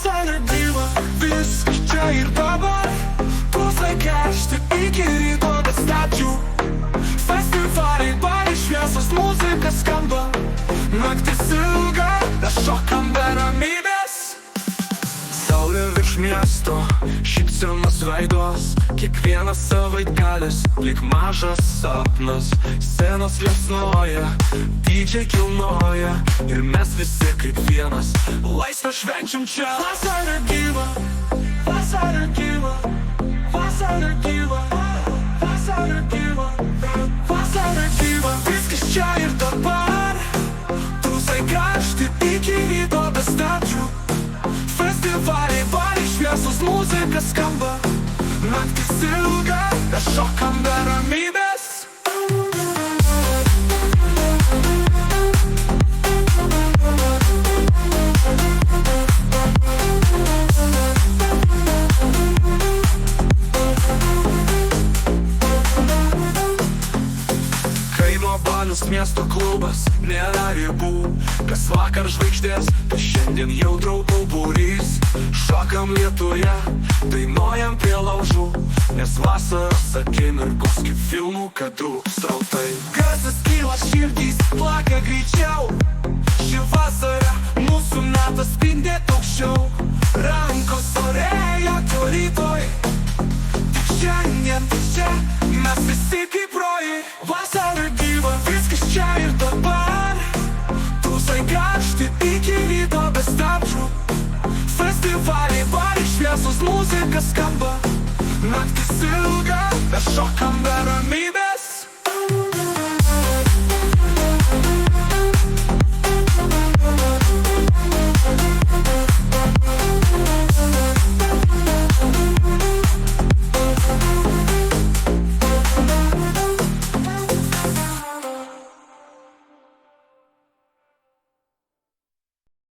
Vasara gyva, viskas čia ir dabar. Pusai keršti iki ryto be stabdžių. Festivaliai, baliai, šviesos, muzika skamba. Naktis ilga, mes šokam be ramybės. Saulė virš miesto, šypsenos veidos. Kiekvienas savaitgalis, lyg mažas sapnas. Scenos liepsnoja, DJ kilnoja. Ir mes visi kaip vienas, laisvę švenčiam čia. Vasara gyva, vasara gyva, vasara gyva, vasara gyva, vasara gyva. Viskas čia ir dabar. Tūsai karšti iki ryto be stabdžių. Festivaliai, baliai, šviesos, muzika skamba. Naktis ilga, mes šokam be ramybės. Kaimo balius, miesto klubas, nėra ribų. Kas vakar žvaigždės, tai šiandien jau draugų būrys. Šokam lietuje, dainuojam prie laužų. Nes vasaros akimirkos kaip filmų kadrų srautai. Garsas kyla, širdys plaka greičiau. Ši vasara mūsų metas spindėt aukščiau. Rankos orėja to rytoj. Tik šiandien, tik čia, mes visi kaip rojai. Vasara gyva, viskas čia ir dabar. Tūsai karšti iki ryto be stabdžių. Festivaliai, baliai, šviesos, muzika skamba. Naktis ilga, mes šokam